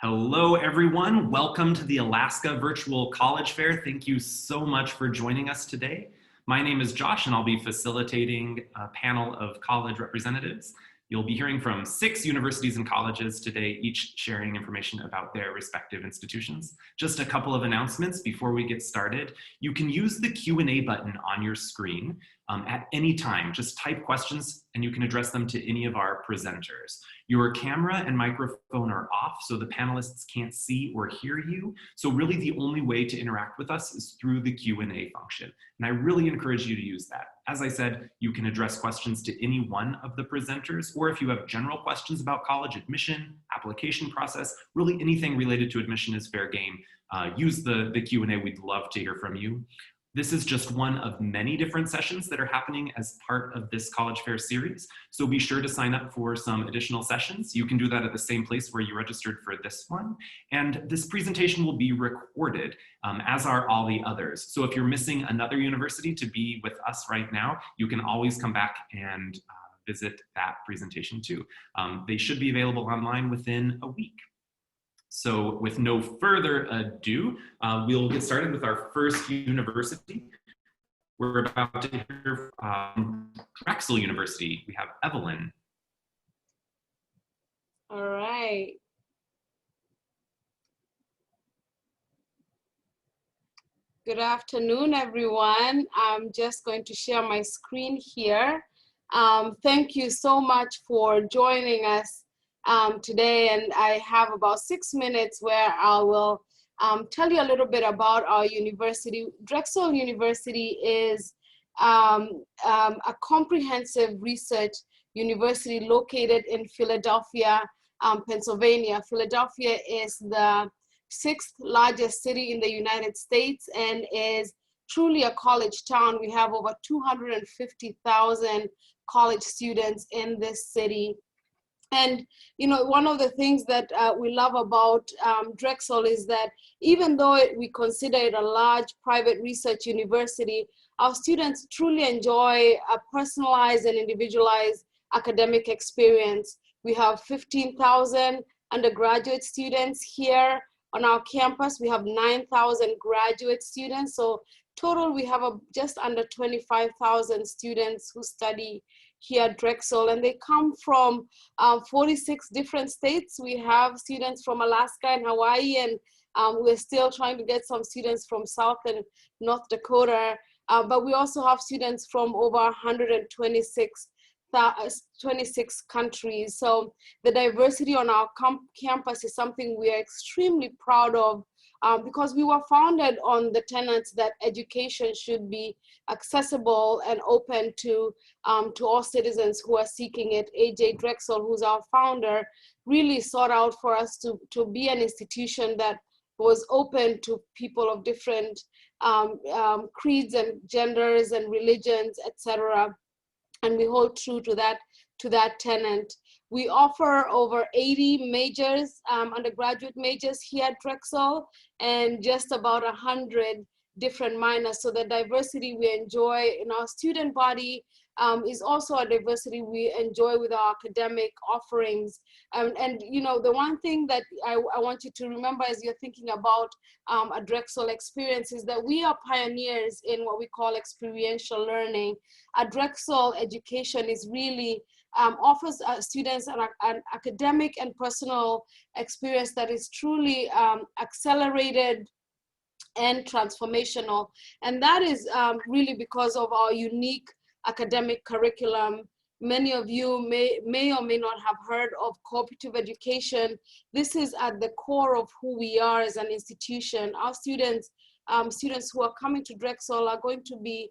Hello, everyone. Welcome to the Alaska Virtual College Fair. Thank you so much for joining us today. My name is Josh, and I'll be facilitating a panel of college representatives. You'll be hearing from 6 universities and colleges today, each sharing information about their respective institutions. Just a couple of announcements before we get started. You can use the Q&A button on your screen at any time. Just type questions and you can address them to any of our presenters. Your camera and microphone are off, so the panelists can't see or hear you. So really the only way to interact with us is through the Q&A function. And I really encourage you to use that. As I said, you can address questions to any one of the presenters, or if you have general questions about college admission, application process, really anything related to admission is fair game. Use the Q&A. We'd love to hear from you. This is just one of many different sessions that are happening as part of this College Fair series. So be sure to sign up for some additional sessions. You can do that at the same place where you registered for this one. And this presentation will be recorded, as are all the others. So if you're missing another university to be with us right now, you can always come back and visit that presentation too. They should be available online within a week. So with no further ado, we'll get started with our first university. We're about to hear from Drexel University. We have Evelyn. All right. Good afternoon, everyone. I'm just going to share my screen here. Thank you so much for joining us today, and I have about 6 minutes where I will tell you a little bit about our university. Drexel University is a comprehensive research university located in Philadelphia, Pennsylvania. Philadelphia is the 6th largest city in the United States and is truly a college town. We have over 250,000 college students in this city. And, you know, one of the things that we love about Drexel is that even though we consider it a large private research university, our students truly enjoy a personalized and individualized academic experience. We have 15,000 undergraduate students here on our campus. We have 9,000 graduate students. So total, we have just under 25,000 students who study here at Drexel, and they come from 46 different states. We have students from Alaska and Hawaii, and we're still trying to get some students from South and North Dakota, but we also have students from over 126 countries. So the diversity on our campus is something we are extremely proud of, because we were founded on the tenets that education should be accessible and open to all citizens who are seeking it. AJ Drexel, who's our founder, really sought out for us to be an institution that was open to people of different creeds and genders and religions, etc. And we hold true to that tenet. We offer over 80 majors, undergraduate majors here at Drexel, and just about 100 different minors. So the diversity we enjoy in our student body is also a diversity we enjoy with our academic offerings. And you know, the one thing that I want you to remember as you're thinking about a Drexel experience is that we are pioneers in what we call experiential learning. A Drexel education is really offers students an academic and personal experience that is truly accelerated and transformational. And that is really because of our unique academic curriculum. Many of you may or may not have heard of cooperative education. This is at the core of who we are as an institution. Our students who are coming to Drexel are going to be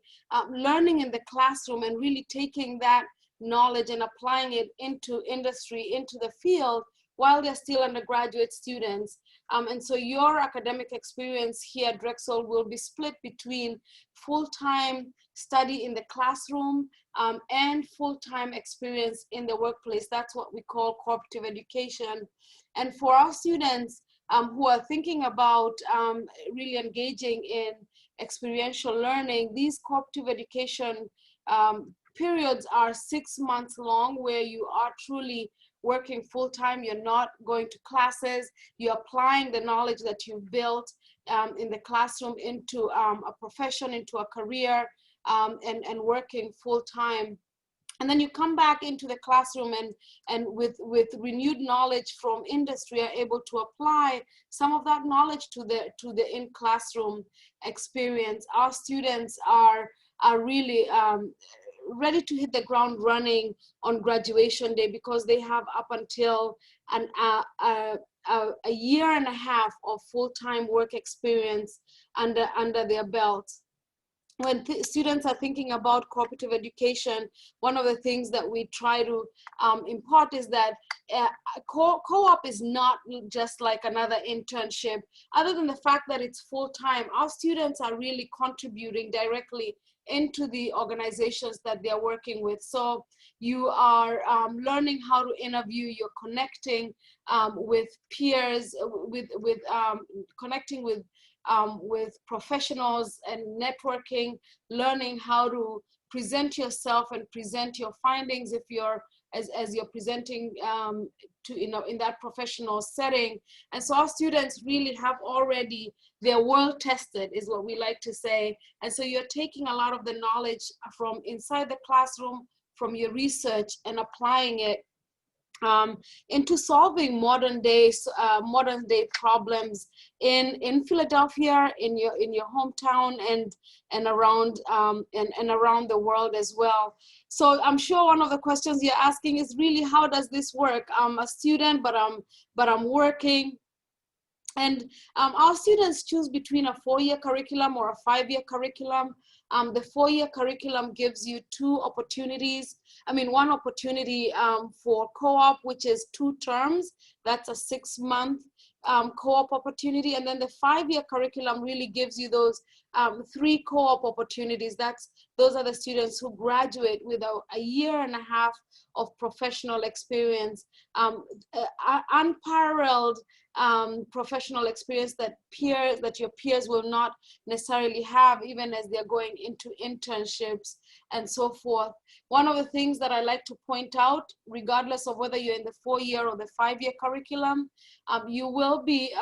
learning in the classroom and really taking that knowledge and applying it into industry, into the field, while they're still undergraduate students. And so your academic experience here at Drexel will be split between full-time study in the classroom and full-time experience in the workplace. That's what we call cooperative education. And for our students who are thinking about really engaging in experiential learning, these cooperative education periods are 6 months long, where you are truly working full-time, you're not going to classes, you're applying the knowledge that you've built in the classroom into a profession, into a career, and working full-time. And then you come back into the classroom and with renewed knowledge from industry are able to apply some of that knowledge to the in-classroom experience. Our students are really ready to hit the ground running on graduation day, because they have up until a year and a half of full-time work experience under their belt. When students are thinking about cooperative education, one of the things that we try to impart is that co-op is not just like another internship. Other than the fact that it's full-time, our students are really contributing directly into the organizations that they're working with. So you are learning how to interview, you're connecting with peers, connecting with professionals and networking, learning how to present yourself and present your findings if you're as you're presenting to in that professional setting. And so our students really have already, they're world tested is what we like to say. And so you're taking a lot of the knowledge from inside the classroom, from your research, and applying it into solving modern day problems in Philadelphia, in your hometown, and around around the world as well. So I'm sure one of the questions you're asking is really, how does this work? I'm a student, but I'm working. And our students choose between a 4-year curriculum or a 5-year curriculum. The 4-year curriculum gives you 2 opportunities. I mean, 1 opportunity for co-op, which is 2 terms. That's a 6-month co-op opportunity. And then the 5-year curriculum really gives you those 3 co-op opportunities. Those are the students who graduate with a year and a half of professional experience, unparalleled professional experience that your peers will not necessarily have, even as they're going into internships and so forth. One of the things that I like to point out, regardless of whether you're in the 4-year or the 5-year curriculum, you will be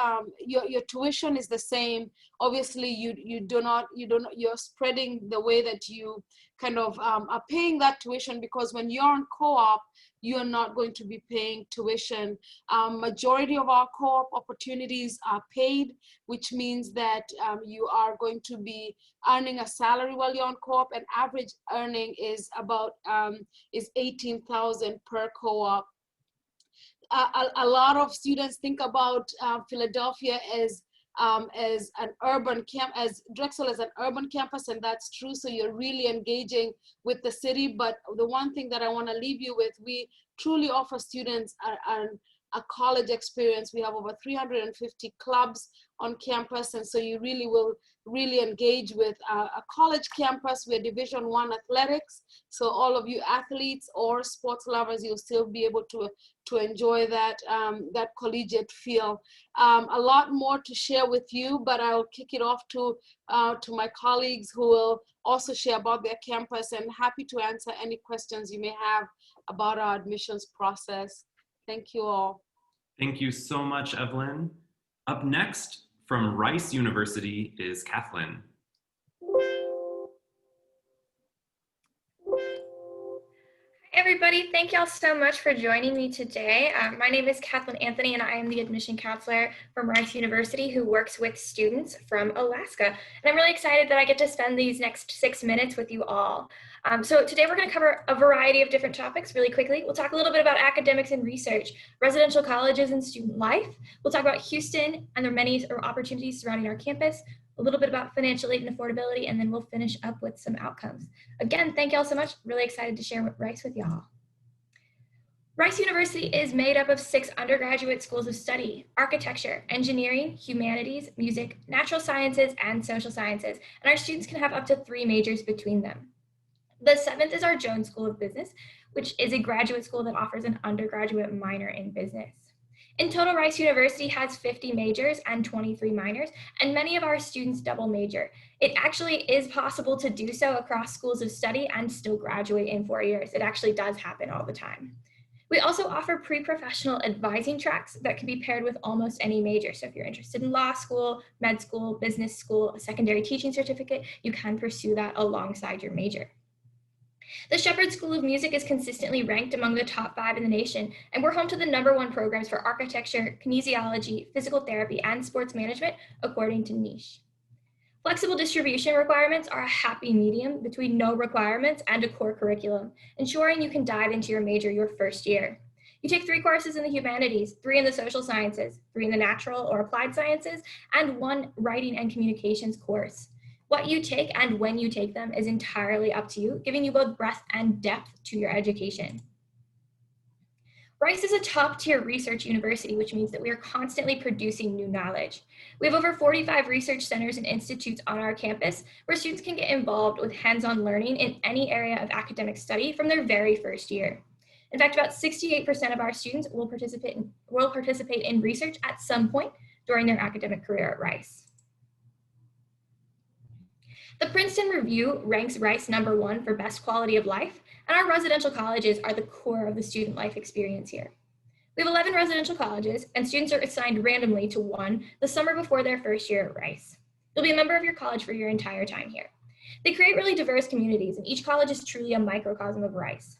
your tuition is the same. Obviously, you're spreading the way that you kind of are paying that tuition, because when you're on co-op, you're not going to be paying tuition. Majority of our co-op opportunities are paid, which means that you are going to be earning a salary while you're on co-op, and average earning is about $18,000 per co-op. A lot of students think about Philadelphia as an urban as Drexel as an urban campus, and that's true. So you're really engaging with the city. But the one thing that I want to leave you with, we truly offer students a college experience. We have over 350 clubs on campus, and so you really will engage with a college campus. We're Division I athletics, so all of you athletes or sports lovers, you'll still be able to enjoy that collegiate feel. A lot more to share with you, but I'll kick it off to my colleagues, who will also share about their campus, and happy to answer any questions you may have about our admissions process. Thank you all. Thank you so much, Evelyn. Up next from Rice University is Kathleen. Everybody, thank y'all so much for joining me today. My name is Kathleen Anthony, and I am the admission counselor from Rice University who works with students from Alaska. And I'm really excited that I get to spend these next 6 minutes with you all. So today we're going to cover a variety of different topics really quickly. We'll talk a little bit about academics and research, residential colleges and student life. We'll talk about Houston and the many opportunities surrounding our campus, a little bit about financial aid and affordability, and then we'll finish up with some outcomes. Again, thank y'all so much. Really excited to share Rice with y'all. Rice University is made up of 6 undergraduate schools of study: architecture, engineering, humanities, music, natural sciences, and social sciences. And our students can have up to 3 majors between them. The 7th is our Jones School of Business, which is a graduate school that offers an undergraduate minor in business. In total, Rice University has 50 majors and 23 minors, and many of our students double major. It actually is possible to do so across schools of study and still graduate in 4 years. It actually does happen all the time. We also offer pre-professional advising tracks that can be paired with almost any major. So if you're interested in law school, med school, business school, a secondary teaching certificate, you can pursue that alongside your major. The Shepherd School of Music is consistently ranked among the top 5 in the nation, and we're home to the #1 programs for architecture, kinesiology, physical therapy, and sports management, according to Niche. Flexible distribution requirements are a happy medium between no requirements and a core curriculum, ensuring you can dive into your major your first year. You take 3 courses in the humanities, 3 in the social sciences, 3 in the natural or applied sciences, and 1 writing and communications course. What you take and when you take them is entirely up to you, giving you both breadth and depth to your education. Rice is a top-tier research university, which means that we are constantly producing new knowledge. We have over 45 research centers and institutes on our campus where students can get involved with hands-on learning in any area of academic study from their very first year. In fact, about 68% of our students will participate in research at some point during their academic career at Rice. The Princeton Review ranks Rice #1 for best quality of life, and our residential colleges are the core of the student life experience here. We have 11 residential colleges, and students are assigned randomly to one the summer before their first year at Rice. You'll be a member of your college for your entire time here. They create really diverse communities, and each college is truly a microcosm of Rice.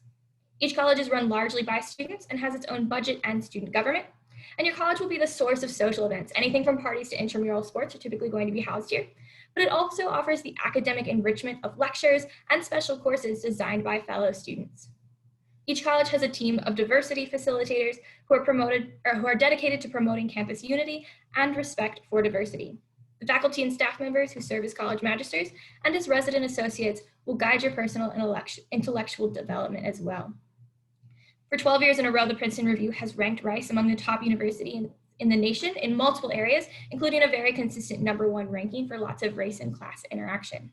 Each college is run largely by students and has its own budget and student government, and your college will be the source of social events. Anything from parties to intramural sports are typically going to be housed here. But it also offers the academic enrichment of lectures and special courses designed by fellow students. Each college has a team of diversity facilitators who are dedicated to promoting campus unity and respect for diversity. The faculty and staff members who serve as college magisters and as resident associates will guide your personal and intellectual development as well. For 12 years in a row, the Princeton Review has ranked Rice among the top universities in the nation in multiple areas, including a very consistent #1 ranking for lots of race and class interaction.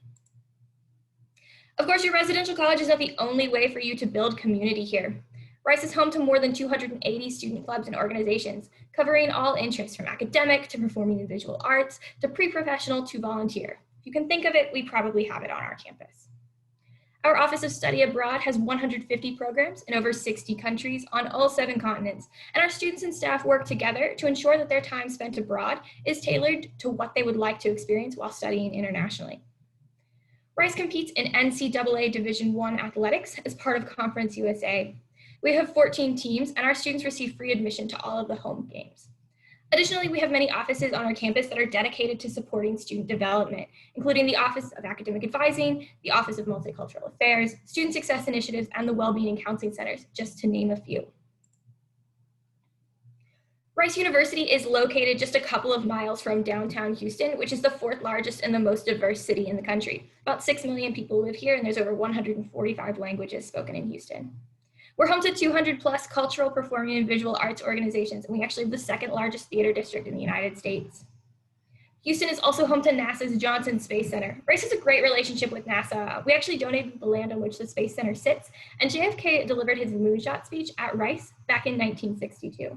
Of course, your residential college is not the only way for you to build community here. Rice is home to more than 280 student clubs and organizations, covering all interests from academic to performing in visual arts to pre-professional to volunteer. If you can think of it, we probably have it on our campus. Our Office of Study Abroad has 150 programs in over 60 countries on all 7 continents, and our students and staff work together to ensure that their time spent abroad is tailored to what they would like to experience while studying internationally. Rice competes in NCAA Division I athletics as part of Conference USA. We have 14 teams, and our students receive free admission to all of the home games. Additionally, we have many offices on our campus that are dedicated to supporting student development, including the Office of Academic Advising, the Office of Multicultural Affairs, Student Success Initiatives, and the Wellbeing and Counseling Centers, just to name a few. Rice University is located just a couple of miles from downtown Houston, which is the 4th largest and the most diverse city in the country. About 6 million people live here, and there's over 145 languages spoken in Houston. We're home to 200+ cultural, performing, and visual arts organizations, and we actually have the 2nd largest theater district in the United States. Houston is also home to NASA's Johnson Space Center. Rice has a great relationship with NASA. We actually donated the land on which the Space Center sits, and JFK delivered his moonshot speech at Rice back in 1962.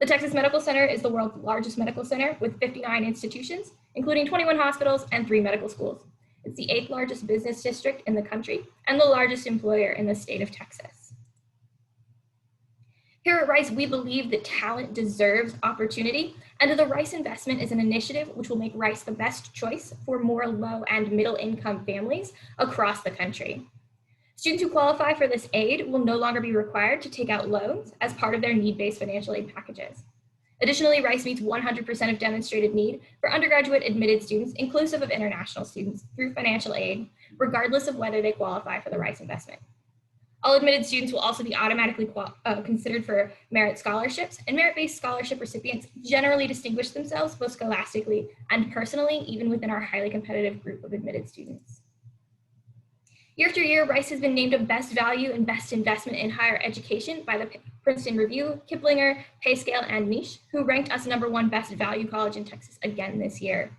The Texas Medical Center is the world's largest medical center with 59 institutions, including 21 hospitals and 3 medical schools. It's the 8th largest business district in the country and the largest employer in the state of Texas. Here at Rice, we believe that talent deserves opportunity, and the Rice Investment is an initiative which will make Rice the best choice for more low and middle income families across the country. Students who qualify for this aid will no longer be required to take out loans as part of their need-based financial aid packages. Additionally, Rice meets 100% of demonstrated need for undergraduate admitted students, inclusive of international students, through financial aid, regardless of whether they qualify for the Rice Investment. All admitted students will also be automatically considered for merit scholarships, and merit-based scholarship recipients generally distinguish themselves both scholastically and personally, even within our highly competitive group of admitted students. Year after year, Rice has been named a Best Value and Best Investment in Higher Education by the Princeton Review, Kiplinger, Payscale, and Niche, who ranked us #1 Best Value College in Texas again this year.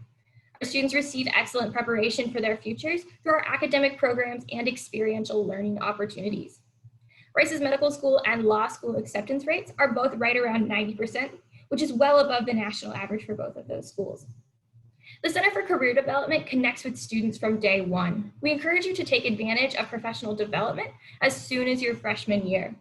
Our students receive excellent preparation for their futures through our academic programs and experiential learning opportunities. Rice's medical school and law school acceptance rates are both right around 90%, which is well above the national average for both of those schools. The Center for Career Development connects with students from day one. We encourage you to take advantage of professional development as soon as your freshman year.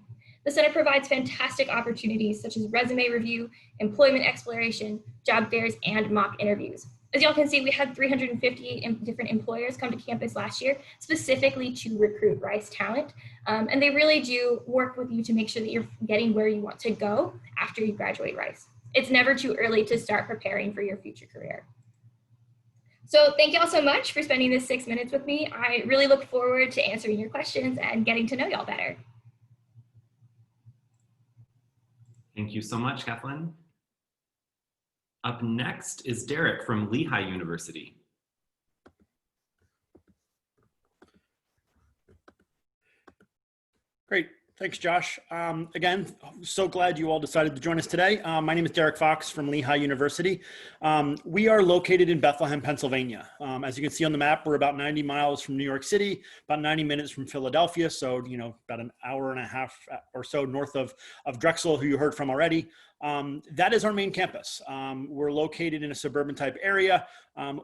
The center provides fantastic opportunities such as resume review, employment exploration, job fairs, and mock interviews. As y'all can see, we had 350 different employers come to campus last year, specifically to recruit Rice talent. And they really do work with you to make sure that you're getting where you want to go after you graduate Rice. It's never too early to start preparing for your future career. So thank y'all so much for spending this 6 minutes with me. I really look forward to answering your questions and getting to know y'all better. Thank you so much, Kathleen. Up next is Derek from Lehigh University. Great. Thanks, Josh. Again, so glad you all decided to join us today. My name is Derek Fox from Lehigh University. We are located in Bethlehem, Pennsylvania. As you can see on the map, we're about 90 miles from New York City, about 90 minutes from Philadelphia. So, you know, about an hour and a half or so north of Drexel, who you heard from already. That is our main campus. We're located in a suburban type area.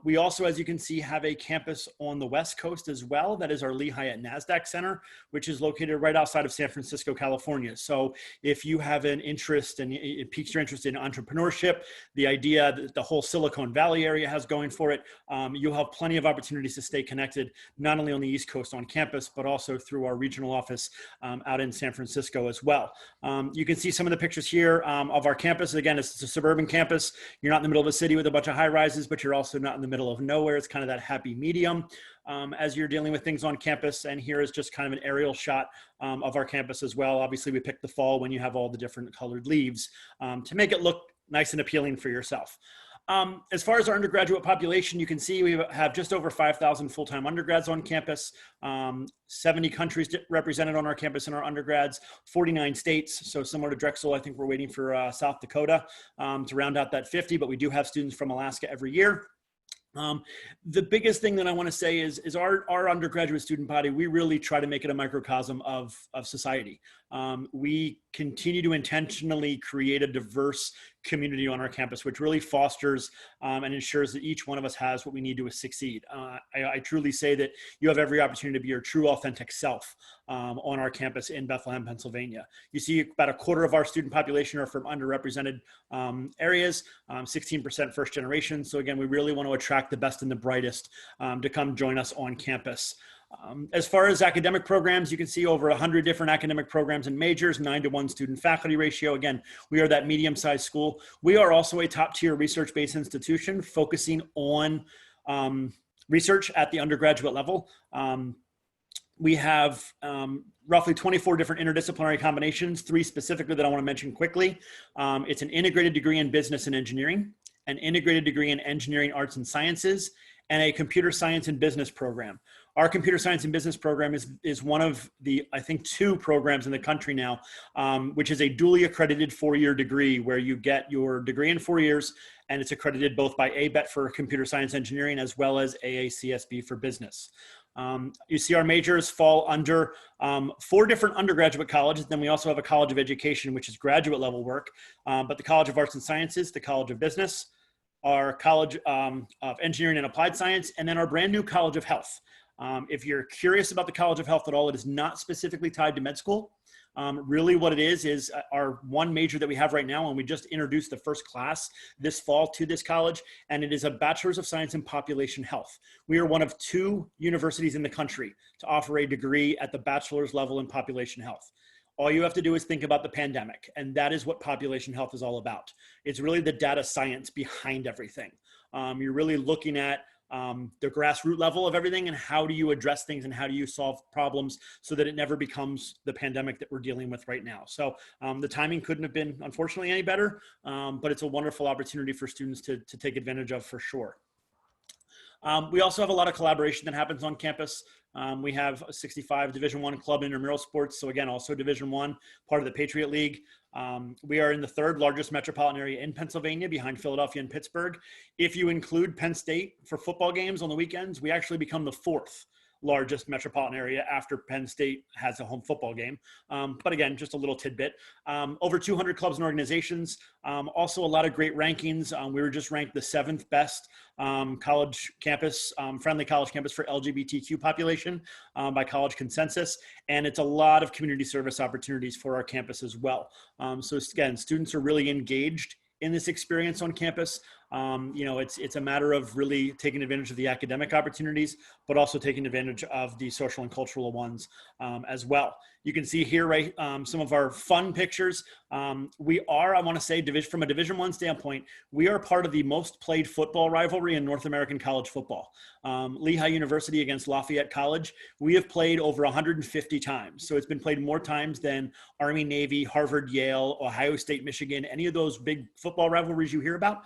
We also, as you can see, have a campus on the West Coast as well. That is our Lehigh at NASDAQ Center, which is located right outside of San Francisco, California. So if you have an interest and it piques your interest in entrepreneurship, the idea that the whole Silicon Valley area has going for it, you'll have plenty of opportunities to stay connected, not only on the East Coast on campus, but also through our regional office out in San Francisco as well. You can see some of the pictures here of our campus. Again, it's a suburban campus. You're not in the middle of a city with a bunch of high rises, but you're also not in the middle of nowhere. It's kind of that happy medium as you're dealing with things on campus. And here is just kind of an aerial shot of our campus as well. Obviously, we picked the fall when you have all the different colored leaves to make it look nice and appealing for yourself. As far as our undergraduate population, you can see we have just over 5,000 full-time undergrads on campus, 70 countries represented on our campus in our undergrads, 49 states. So similar to Drexel, I think we're waiting for South Dakota to round out that 50, but we do have students from Alaska every year. The biggest thing that I want to say is our undergraduate student body, we really try to make it a microcosm of society. We continue to intentionally create a diverse community on our campus, which really fosters and ensures that each one of us has what we need to succeed. I truly say that you have every opportunity to be your true, authentic self on our campus in Bethlehem, Pennsylvania. You see about a quarter of our student population are from underrepresented areas, 16% first generation. So again, we really want to attract the best and the brightest to come join us on campus. As far as academic programs, you can see over 100 different academic programs and majors, 9-to-1 student faculty ratio. Again, we are that medium-sized school. We are also a top-tier research-based institution focusing on research at the undergraduate level. We have roughly 24 different interdisciplinary combinations, 3 specifically that I want to mention quickly. It's an integrated degree in business and engineering, an integrated degree in engineering, arts, and sciences, and a computer science and business program. Our computer science and business program is one of the, I think, 2 programs in the country now, which is a duly accredited 4-year degree where you get your degree in 4 years, and it's accredited both by ABET for computer science engineering as well as AACSB for business. You see our majors fall under 4 different undergraduate colleges. Then we also have a College of Education, which is graduate level work, but the College of Arts and Sciences, the College of Business, our College of Engineering and Applied Science, and then our brand new College of Health. If you're curious about the College of Health at all, it is not specifically tied to med school. Really what it is our one major that we have right now, and we just introduced the first class this fall to this college, and it is a Bachelor's of Science in Population Health. We are one of 2 universities in the country to offer a degree at the bachelor's level in population health. All you have to do is think about the pandemic, and that is what population health is all about. It's really the data science behind everything. You're really looking at the grassroots level of everything, and how do you address things and how do you solve problems so that it never becomes the pandemic that we're dealing with right now. So the timing couldn't have been, unfortunately, any better, but it's a wonderful opportunity for students to take advantage of for sure. We also have a lot of collaboration that happens on campus. We have a 65 Division I club in intramural sports. So again, also Division I, part of the Patriot League. We are in the 3rd largest metropolitan area in Pennsylvania, behind Philadelphia and Pittsburgh. If you include Penn State for football games on the weekends, we actually become the 4th largest metropolitan area after Penn State has a home football game. But again, just a little tidbit. Over 200 clubs and organizations, also a lot of great rankings. We were just ranked the 7th best college campus, friendly college campus for LGBTQ population by College Consensus. And it's a lot of community service opportunities for our campus as well. So again, students are really engaged in this experience on campus. It's a matter of really taking advantage of the academic opportunities, but also taking advantage of the social and cultural ones as well. You can see here, right, some of our fun pictures. We are, I want to say, from a Division I standpoint, we are part of the most played football rivalry in North American college football. Lehigh University against Lafayette College, we have played over 150 times. So it's been played more times than Army, Navy, Harvard, Yale, Ohio State, Michigan, any of those big football rivalries you hear about.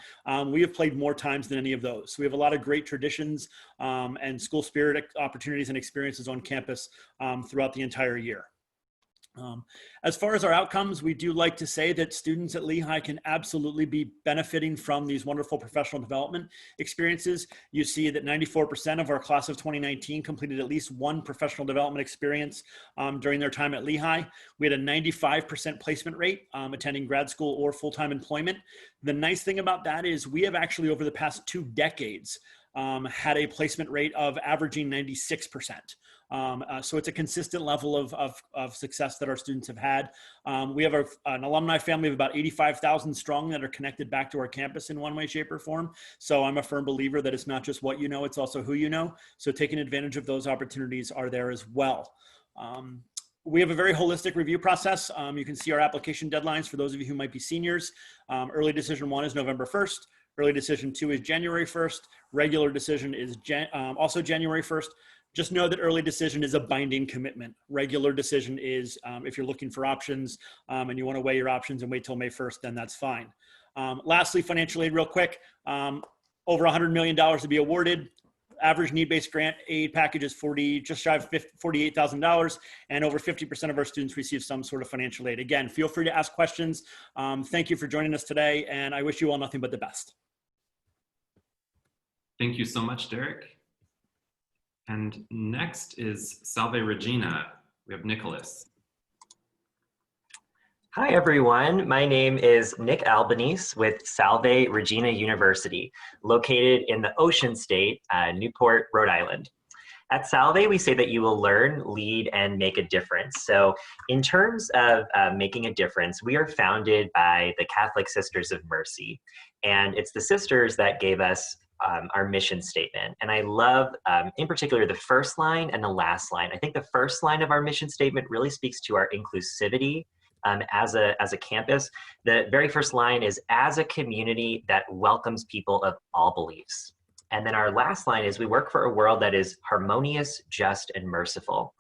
We have played more times than any of those. So we have a lot of great traditions and school spirit opportunities and experiences on campus throughout the entire year. As far as our outcomes, we do like to say that students at Lehigh can absolutely be benefiting from these wonderful professional development experiences. You see that 94% of our class of 2019 completed at least one professional development experience during their time at Lehigh. We had a 95% placement rate attending grad school or full-time employment. The nice thing about that is we have actually over the past 2 decades had a placement rate of averaging 96%. So it's a consistent level of success that our students have had. We have an alumni family of about 85,000 strong that are connected back to our campus in one way, shape, or form. So I'm a firm believer that it's not just what you know, it's also who you know. So taking advantage of those opportunities are there as well. We have a very holistic review process. You can see our application deadlines for those of you who might be seniors. Early decision 1 is November 1st. Early decision 2 is January 1st. Regular decision is also January 1st. Just know that early decision is a binding commitment. Regular decision is if you're looking for options and you want to weigh your options and wait till May 1st, then that's fine. Lastly, financial aid real quick. Over $100 million to be awarded. Average need-based grant aid package is just shy of $48,000, and over 50% of our students receive some sort of financial aid. Again, feel free to ask questions. Thank you for joining us today, and I wish you all nothing but the best. Thank you so much, Derek. And next is Salve Regina. We have Nicholas. Hi, everyone. My name is Nick Albanese with Salve Regina University, located in the Ocean State, Newport, Rhode Island. At Salve, we say that you will learn, lead, and make a difference. So in terms of making a difference, we are founded by the Catholic Sisters of Mercy. And it's the sisters that gave us our mission statement. And I love, in particular, the first line and the last line. I think the first line of our mission statement really speaks to our inclusivity as a campus. The very first line is, as a community that welcomes people of all beliefs. And then our last line is, we work for a world that is harmonious, just, and merciful.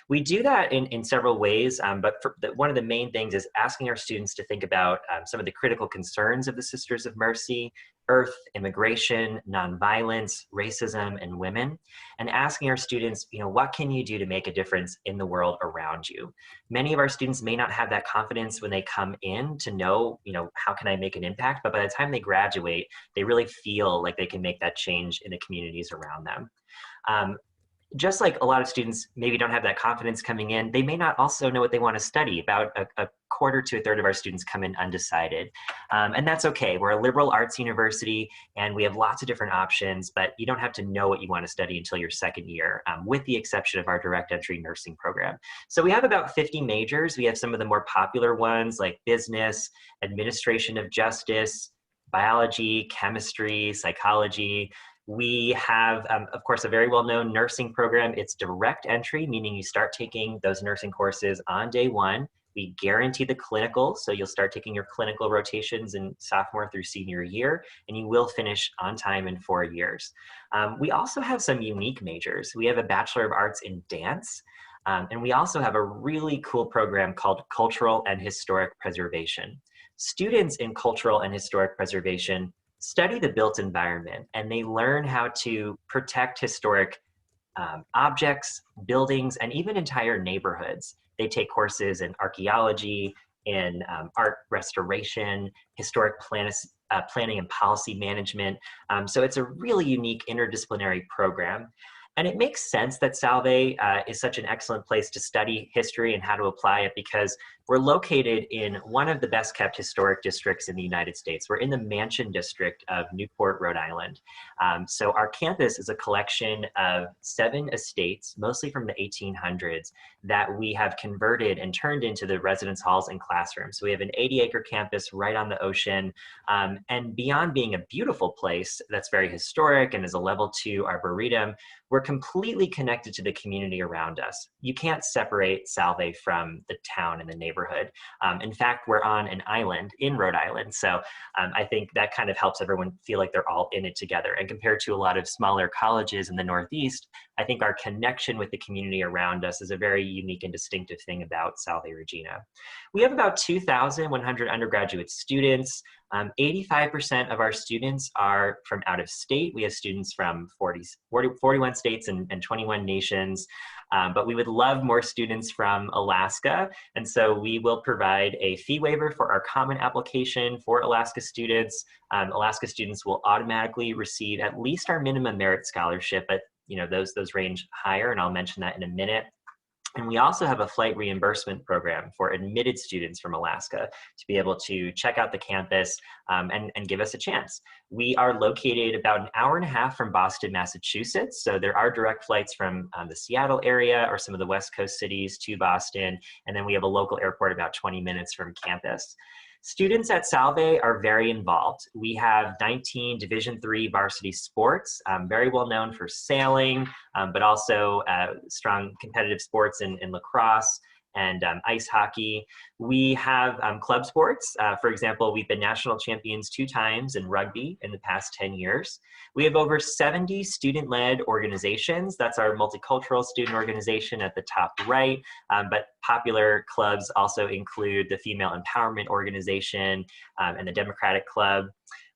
We do that in several ways, but one of the main things is asking our students to think about some of the critical concerns of the Sisters of Mercy: earth, immigration, nonviolence, racism, and women, and asking our students, what can you do to make a difference in the world around you? Many of our students may not have that confidence when they come in to know, how can I make an impact? But by the time they graduate, they really feel like they can make that change in the communities around them. Just like a lot of students maybe don't have that confidence coming in, they may not also know what they want to study. About a quarter to a third of our students come in undecided. And that's okay. We're a liberal arts university and we have lots of different options, but you don't have to know what you want to study until your second year, with the exception of our direct entry nursing program. So we have about 50 majors. We have some of the more popular ones like business, administration of justice, biology, chemistry, psychology. We have, of course, a very well-known nursing program. It's direct entry, meaning you start taking those nursing courses on day one. We guarantee the clinical, so you'll start taking your clinical rotations in sophomore through senior year, and you will finish on time in 4 years. We also have some unique majors. We have a Bachelor of Arts in Dance, and we also have a really cool program called Cultural and Historic Preservation. Students in Cultural and Historic Preservation study the built environment, and they learn how to protect historic objects, buildings, and even entire neighborhoods. They take courses in archaeology, in art restoration, historic planning and policy management. So it's a really unique interdisciplinary program. And it makes sense that Salve is such an excellent place to study history and how to apply it, because we're located in one of the best kept historic districts in the United States. We're in the Mansion District of Newport, Rhode Island. So our campus is a collection of 7 estates, mostly from the 1800s, that we have converted and turned into the residence halls and classrooms. So we have an 80-acre campus right on the ocean. And beyond being a beautiful place that's very historic and is a level 2 arboretum, we're completely connected to the community around us. You can't separate Salve from the town and the neighborhood. In fact, we're on an island in Rhode Island. So I think that kind of helps everyone feel like they're all in it together. And compared to a lot of smaller colleges in the Northeast, I think our connection with the community around us is a very unique and distinctive thing about Salve Regina. We have about 2,100 undergraduate students. 85% of our students are from out of state. We have students from 41 states and 21 nations, but we would love more students from Alaska. And so we will provide a fee waiver for our common application for Alaska students. Alaska students will automatically receive at least our minimum merit scholarship, but those range higher, and I'll mention that in a minute. And we also have a flight reimbursement program for admitted students from Alaska to be able to check out the campus and give us a chance. We are located about an hour and a half from Boston, Massachusetts. So there are direct flights from the Seattle area or some of the West Coast cities to Boston. And then we have a local airport about 20 minutes from campus. Students at Salve are very involved. We have 19 Division III varsity sports, very well known for sailing, but also strong competitive sports in lacrosse and ice hockey. We have club sports. For example, we've been national champions 2 times in rugby in the past 10 years. We have over 70 student-led organizations. That's our multicultural student organization at the top right, but popular clubs also include the Female Empowerment Organization and the Democratic Club.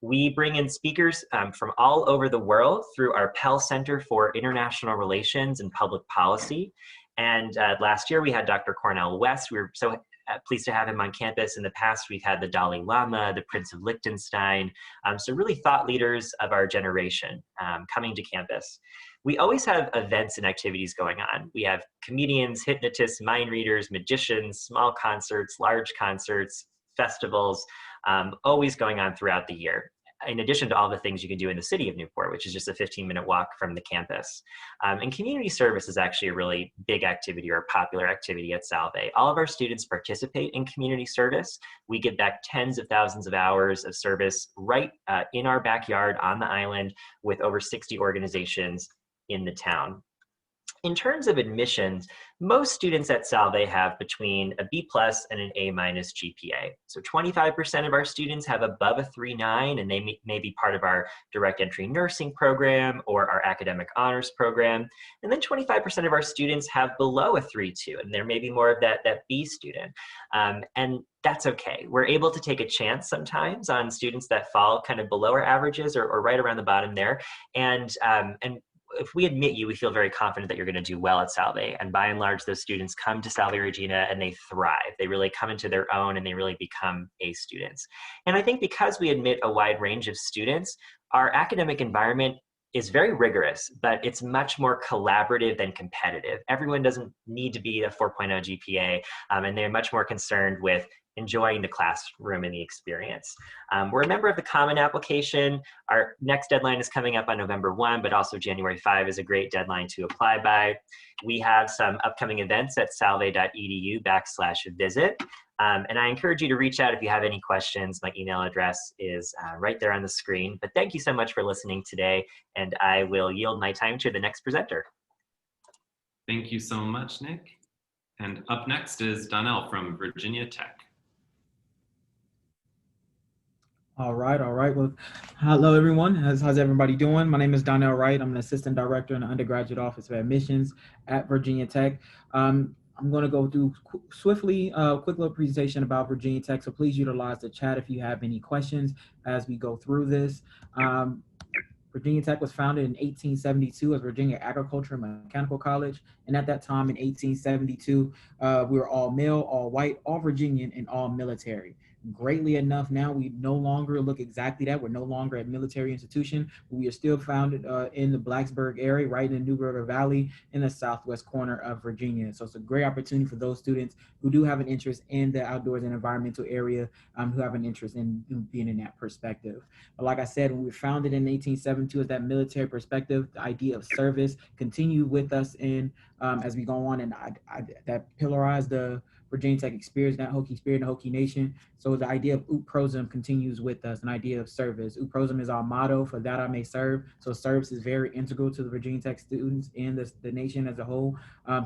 We bring in speakers from all over the world through our Pell Center for International Relations and Public Policy. And last year we had Dr. Cornel West. We were so pleased to have him on campus. In the past, we've had the Dalai Lama, the Prince of Liechtenstein, so really thought leaders of our generation coming to campus. We always have events and activities going on. We have comedians, hypnotists, mind readers, magicians, small concerts, large concerts, festivals, always going on throughout the year, in addition to all the things you can do in the city of Newport, which is just a 15-minute walk from the campus. And community service is actually a really big activity or a popular activity at Salve. All of our students participate in community service. We give back tens of thousands of hours of service right in our backyard on the island with over 60 organizations in the town. In terms of admissions, most students at Salve have between a B+ and an A- GPA. So 25% of our students have above a 3.9, and they may be part of our direct entry nursing program or our academic honors program. And then 25% of our students have below a 3.2, and there may be more of that B student. And that's okay. We're able to take a chance sometimes on students that fall kind of below our averages or right around the bottom there. And if we admit you, we feel very confident that you're going to do well at Salve. And by and large, those students come to Salve Regina and they thrive. They really come into their own and they really become A students. And I think because we admit a wide range of students, our academic environment is very rigorous, but it's much more collaborative than competitive. Everyone doesn't need to be a 4.0 GPA, and they're much more concerned with enjoying the classroom and the experience. We're a member of the Common Application. Our next deadline is coming up on November 1, but also January 5 is a great deadline to apply by. We have some upcoming events at salve.edu/visit. And I encourage you to reach out if you have any questions. My email address is right there on the screen. But thank you so much for listening today, and I will yield my time to the next presenter. Thank you so much, Nick. And up next is Donnell from Virginia Tech. All right. Well, hello, everyone. How's everybody doing? My name is Donnell Wright. I'm an assistant director in the undergraduate office of admissions at Virginia Tech. I'm going to go through swiftly a quick little presentation about Virginia Tech. So please utilize the chat if you have any questions as we go through this. Virginia Tech was founded in 1872 as Virginia Agricultural and Mechanical College. And at that time in 1872, we were all male, all white, all Virginian, and all military. greatly enough now. We no longer look exactly that. We're no longer a military institution. We are still founded in the Blacksburg area, right in the New River Valley in the southwest corner of Virginia. So it's a great opportunity for those students who do have an interest in the outdoors and environmental area, who have an interest in being in that perspective. But like I said, when we were founded in 1872 as that military perspective, the idea of service continued with us in as we go on, and that pillarized the Virginia Tech experience, that Hokie spirit, the Hokie Nation. So the idea of Ut Prosum continues with us, an idea of service. Ut Prosum is our motto, for that I may serve. So service is very integral to the Virginia Tech students and the nation as a whole.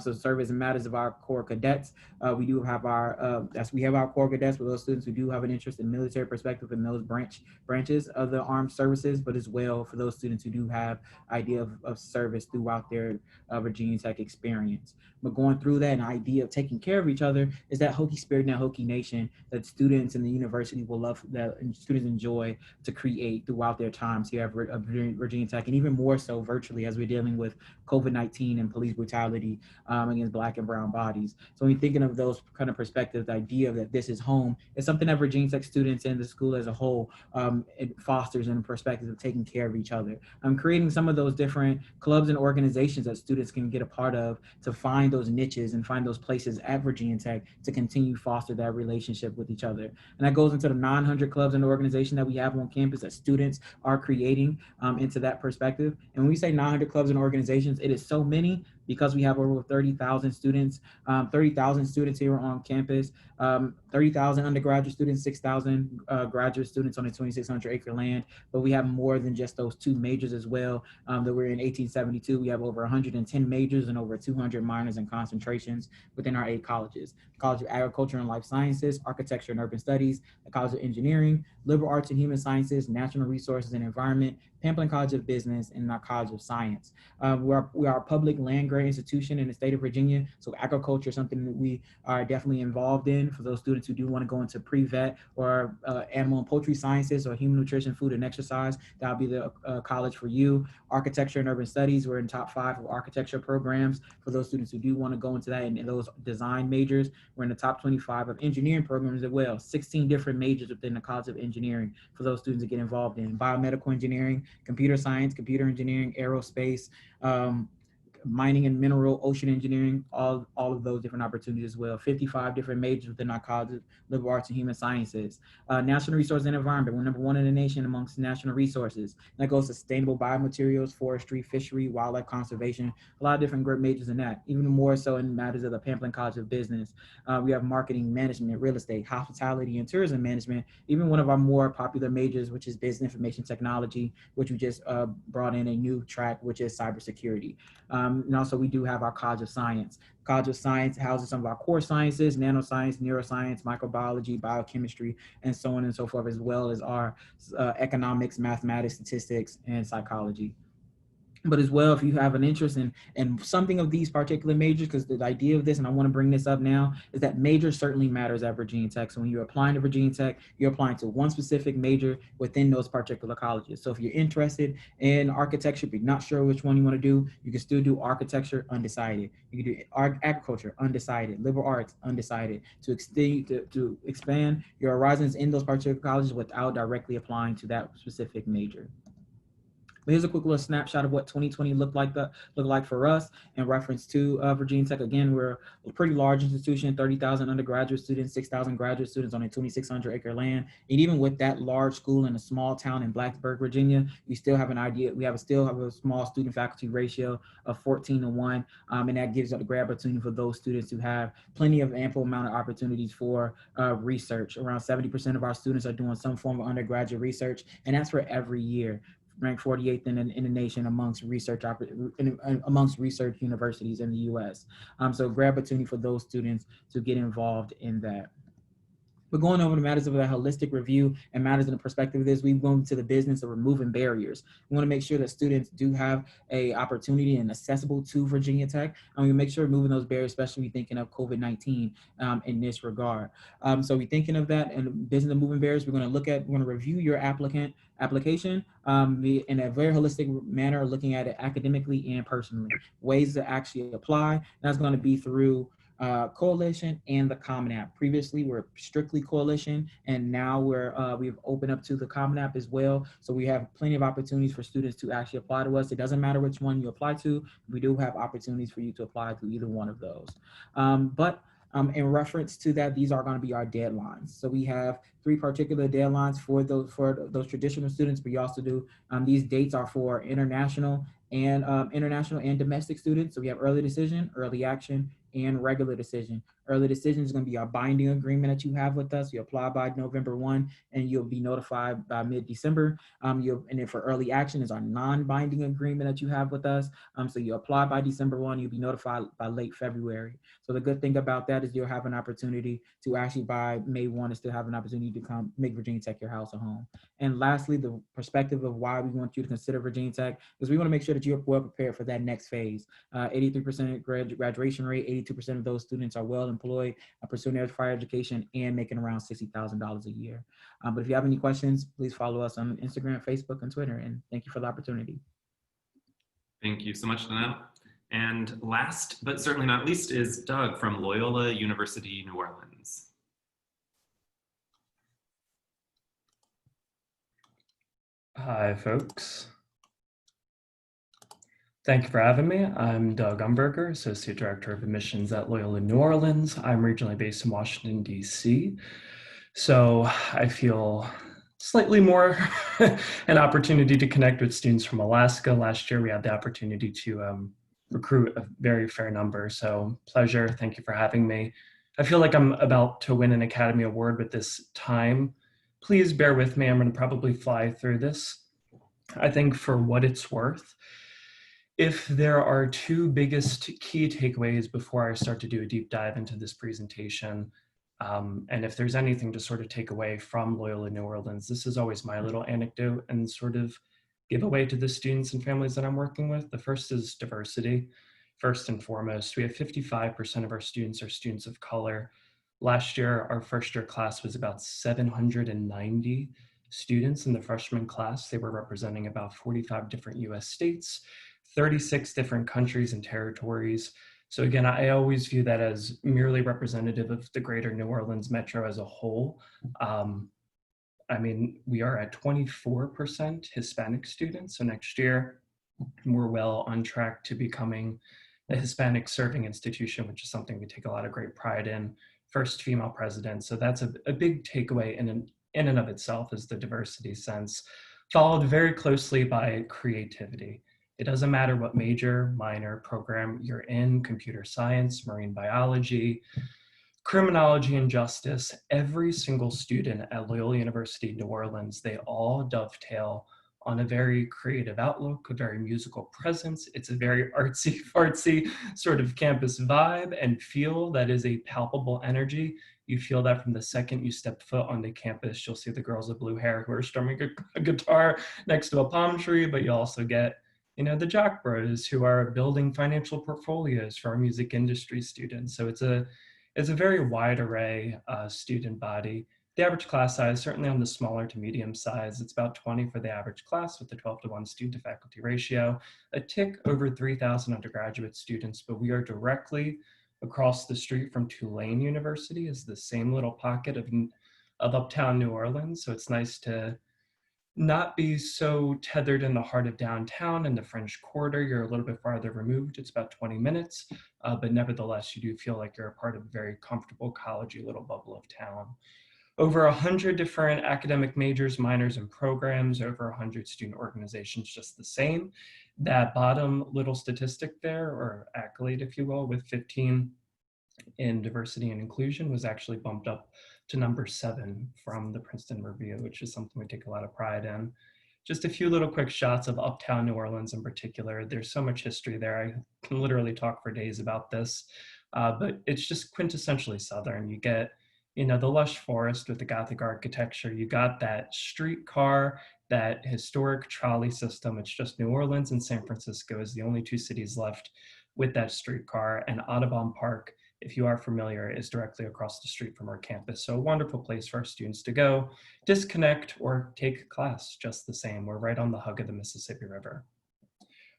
So service matters of our core cadets. We do have our, we have our core cadets for those students who do have an interest in military perspective in those branches of the armed services, but as well for those students who do have idea of service throughout their Virginia Tech experience. But going through that, an idea of taking care of each other is that Hokie spirit and that Hokie Nation that students in the university will love, that students enjoy to create throughout their times here at Virginia Tech, and even more so virtually as we're dealing with COVID-19 and police brutality against Black and brown bodies. So when you're thinking of those kind of perspectives, the idea that this is home is something that Virginia Tech students and the school as a whole it fosters in the perspective of taking care of each other. Creating some of those different clubs and organizations that students can get a part of to find those niches and find those places at Virginia Tech to continue foster that relationship with each other. And that goes into the 900 clubs and organizations that we have on campus that students are creating into that perspective. And when we say 900 clubs and organizations, it is so many because we have over 30,000 students, 30,000 students here on campus, 30,000 undergraduate students, 6,000 graduate students on the 2,600 acre land. But we have more than just those two majors as well. That we're in 1872, we have over 110 majors and over 200 minors and concentrations within our 8 colleges. The College of Agriculture and Life Sciences, Architecture and Urban Studies, the College of Engineering, Liberal Arts and Human Sciences, Natural Resources and Environment, Pamplin College of Business, and our College of Science. We are a public land grant institution in the state of Virginia, so agriculture is something that we are definitely involved in for those students who do want to go into pre-vet or animal and poultry sciences or human nutrition, food and exercise. That'll be the college for you. Architecture and Urban Studies, we're in top 5 of architecture programs for those students who do want to go into that, and those design majors. We're in the top 25 of engineering programs as well, 16 different majors within the College of Engineering for those students to get involved in. Biomedical engineering, computer science, computer engineering, aerospace, mining and mineral, ocean engineering, all of those different opportunities as well. 55 different majors within our College of Liberal Arts and Human Sciences. National Resources and Environment, we're number 1 in the nation amongst national resources. And that goes to sustainable biomaterials, forestry, fishery, wildlife conservation, a lot of different great majors in that, even more so in matters of the Pamplin College of Business. We have marketing, management, real estate, hospitality, and tourism management, even one of our more popular majors, which is business information technology, which we just brought in a new track, which is cybersecurity. And also we do have our College of Science. College of Science houses some of our core sciences, nanoscience, neuroscience, microbiology, biochemistry, and so on and so forth, as well as our economics, mathematics, statistics, and psychology. But as well, if you have an interest in something of these particular majors, because the idea of this, and I want to bring this up now, is that major certainly matters at Virginia Tech. So when you're applying to Virginia Tech, you're applying to one specific major within those particular colleges. So if you're interested in architecture, but you're not sure which one you want to do, you can still do architecture, undecided. You can do agriculture, undecided, liberal arts, undecided, to expand your horizons in those particular colleges without directly applying to that specific major. But here's a quick little snapshot of what 2020 looked like for us in reference to Virginia Tech. Again, we're a pretty large institution, 30,000 undergraduate students, 6,000 graduate students on a 2,600 acre land. And even with that large school in a small town in Blacksburg, Virginia, we still have an idea. We still have a small student faculty ratio of 14:1. And that gives us a great opportunity for those students who have plenty of ample amount of opportunities for research. Around 70% of our students are doing some form of undergraduate research, and that's for every year. Ranked 48th in the nation amongst research universities in the U.S. So great opportunity for those students to get involved in that. But going over the matters of that holistic review and matters in the perspective of this, we go into the business of removing barriers. We want to make sure that students do have a opportunity and accessible to Virginia Tech. And we make sure we're moving those barriers, especially thinking of COVID-19 in this regard. So we're thinking of that and business of moving barriers. We're going to review your application in a very holistic manner, looking at it academically and personally. Ways to actually apply. That's going to be through Coalition and the Common App. Previously, we're strictly Coalition, and now we've opened up to the Common App as well. So we have plenty of opportunities for students to actually apply to us. It doesn't matter which one you apply to. We do have opportunities for you to apply to either one of those. In reference to that, these are going to be our deadlines. So we have 3 particular deadlines for those traditional students, but you also do these dates are for international and domestic students. So we have early decision, early action, and regular decision. Early decision is going to be our binding agreement that you have with us. You apply by November 1, and you'll be notified by mid-December. And then for early action is our non-binding agreement that you have with us. So you apply by December 1, you'll be notified by late February. So the good thing about that is you'll have an opportunity to actually by May 1 is to have an opportunity to come make Virginia Tech your house or home. And lastly, the perspective of why we want you to consider Virginia Tech is we want to make sure that you're well prepared for that next phase. 83% graduation rate, 82% of those students are well employed, pursuing their higher education and making around $60,000 a year. But if you have any questions, please follow us on Instagram, Facebook, and Twitter. And thank you for the opportunity. Thank you so much, Danelle. And last, but certainly not least, is Doug from Loyola University, New Orleans. Hi, folks. Thank you for having me. I'm Doug Umberger, Associate Director of Admissions at Loyola New Orleans. I'm regionally based in Washington, D.C. So I feel slightly more an opportunity to connect with students from Alaska. Last year, we had the opportunity to recruit a very fair number. So pleasure, thank you for having me. I feel like I'm about to win an Academy Award with this time. Please bear with me, I'm gonna probably fly through this. I think for what it's worth, if there are 2 biggest key takeaways before I start to do a deep dive into this presentation, and if there's anything to sort of take away from Loyola New Orleans, this is always my little anecdote and sort of give away to the students and families that I'm working with. The first is diversity. First and foremost, we have 55% of our students are students of color. Last year, our first year class was about 790 students in the freshman class. They were representing about 45 different US states, 36 different countries and territories. So again, I always view that as merely representative of the greater New Orleans metro as a whole. I mean, we are at 24% Hispanic students. So next year, we're well on track to becoming a Hispanic serving institution, which is something we take a lot of great pride in. First female president. So that's a big takeaway in and of itself is the diversity sense, followed very closely by creativity. It doesn't matter what major, minor program you're in, computer science, marine biology, criminology and justice, every single student at Loyola University, New Orleans, they all dovetail on a very creative outlook, a very musical presence. It's a very artsy fartsy sort of campus vibe and feel that is a palpable energy. You feel that from the second you step foot on the campus. You'll see the girls with blue hair who are strumming a guitar next to a palm tree, but you also get, you know, the jock bros who are building financial portfolios for our music industry students. So it's a very wide array student body. The average class size, certainly on the smaller to medium size, it's about 20 for the average class with the 12-to-1 student to faculty ratio, a tick over 3,000 undergraduate students, but we are directly across the street from Tulane University, is the same little pocket of uptown New Orleans. So it's nice to not be so tethered in the heart of downtown in the French Quarter. You're a little bit farther removed. It's about 20 minutes, but nevertheless, you do feel like you're a part of a very comfortable, collegey little bubble of town. Over 100 different academic majors, minors, and programs, over 100 student organizations, just the same. That bottom little statistic there, or accolade, if you will, with 15 in diversity and inclusion was actually bumped up to number 7 from the Princeton Review, which is something we take a lot of pride in. Just a few little quick shots of uptown New Orleans in particular. There's so much history there. I can literally talk for days about this, but it's just quintessentially Southern. You get, you know, the lush forest with the Gothic architecture. You got that streetcar, that historic trolley system. It's just New Orleans and San Francisco is the only 2 cities left with that streetcar, and Audubon Park, if you are familiar, is directly across the street from our campus. So a wonderful place for our students to go, disconnect, or take class just the same. We're right on the hug of the Mississippi River.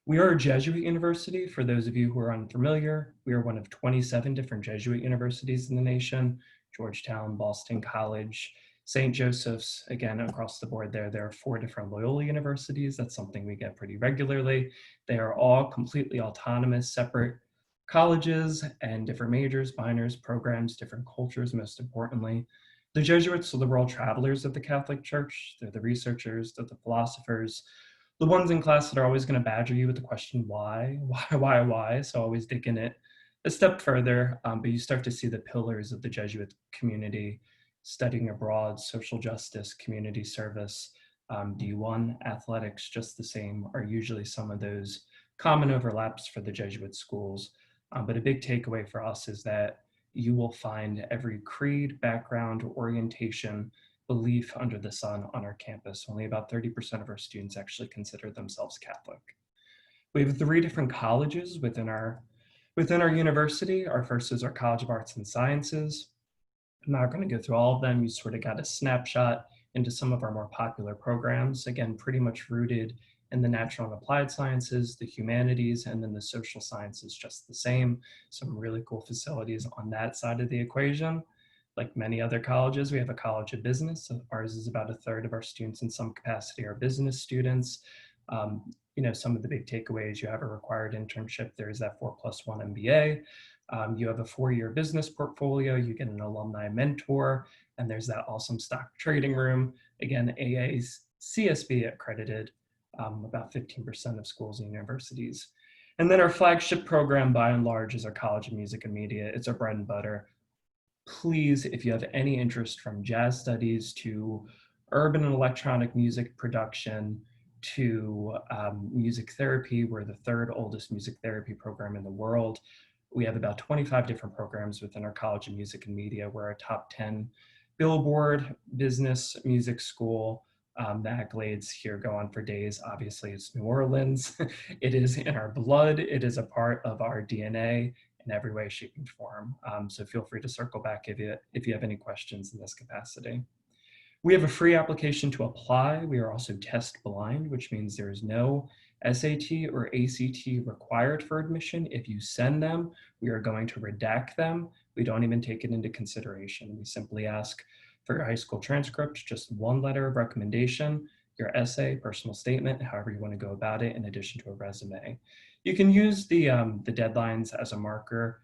We are a Jesuit university. For those of you who are unfamiliar, we are one of 27 different Jesuit universities in the nation: Georgetown, Boston College, St. Joseph's. Again, across the board there are 4 different Loyola universities. That's something we get pretty regularly. They are all completely autonomous, separate colleges and different majors, minors, programs, different cultures, most importantly. The Jesuits are the world travelers of the Catholic Church. They're the researchers, they're the philosophers, the ones in class that are always going to badger you with the question, why? So always digging it a step further, but you start to see the pillars of the Jesuit community: studying abroad, social justice, community service, D1, athletics, just the same, are usually some of those common overlaps for the Jesuit schools. But a big takeaway for us is that you will find every creed, background, orientation, belief under the sun on our campus. Only about 30% of our students actually consider themselves Catholic. We have 3 different colleges within our university. Our first is our College of Arts and Sciences. I'm not going to go through all of them. You sort of got a snapshot into some of our more popular programs. Again, pretty much rooted in the natural and applied sciences, the humanities, and then the social sciences just the same. Some really cool facilities on that side of the equation. Like many other colleges, we have a College of Business. So ours is about 1/3 of our students in some capacity are business students. Some of the big takeaways: you have a required internship. There's that 4+1 MBA. You have a 4-year business portfolio. You get an alumni mentor, and there's that awesome stock trading room. Again, AACSB accredited, about 15% of schools and universities. And then our flagship program, by and large, is our College of Music and Media. It's our bread and butter. Please, if you have any interest from jazz studies to urban and electronic music production to music therapy, we're the 3rd oldest music therapy program in the world. We have about 25 different programs within our College of Music and Media. We're a top 10 Billboard business music school. The accolades here go on for days. Obviously, it's New Orleans. It is in our blood. It is a part of our DNA in every way, shape, and form. So feel free to circle back if you have any questions in this capacity. We have a free application to apply. We are also test blind, which means there is no SAT or ACT required for admission. If you send them, we are going to redact them. We don't even take it into consideration. We simply ask for your high school transcript, just 1 letter of recommendation, your essay, personal statement, however you want to go about it, in addition to a resume. You can use the deadlines as a marker.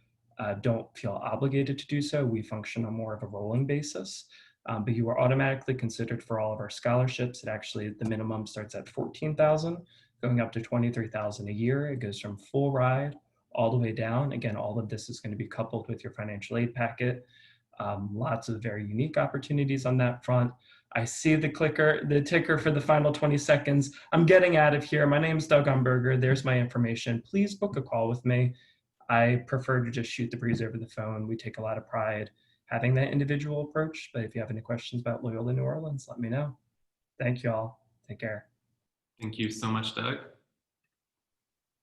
Don't feel obligated to do so. We function on more of a rolling basis, but you are automatically considered for all of our scholarships. It actually, the minimum starts at $14,000, going up to $23,000 a year. It goes from full ride all the way down. Again, all of this is going to be coupled with your financial aid packet. Lots of very unique opportunities on that front. I see the ticker for the final 20 seconds. I'm getting out of here. My name's Doug Umberger. There's my information. Please book a call with me. I prefer to just shoot the breeze over the phone. We take a lot of pride having that individual approach, but if you have any questions about Loyola New Orleans, let me know. Thank you all. Take care. Thank you so much, Doug.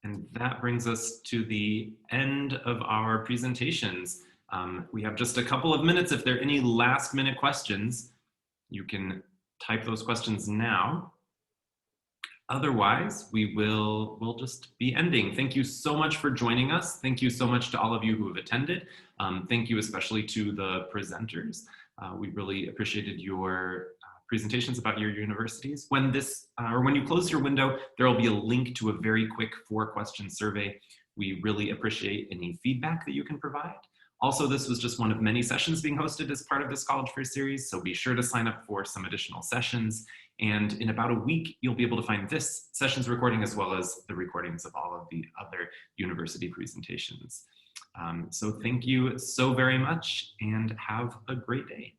And that brings us to the end of our presentations. We have just a couple of minutes. If there are any last minute questions, you can type those questions now. Otherwise, we'll just be ending. Thank you so much for joining us. Thank you so much to all of you who have attended. Thank you especially to the presenters. We really appreciated your presentations about your universities. When you close your window, there will be a link to a very quick 4-question survey. We really appreciate any feedback that you can provide. Also, this was just one of many sessions being hosted as part of this College Fair series, so be sure to sign up for some additional sessions. And in about a week, you'll be able to find this session's recording as well as the recordings of all of the other university presentations. So thank you so very much and have a great day.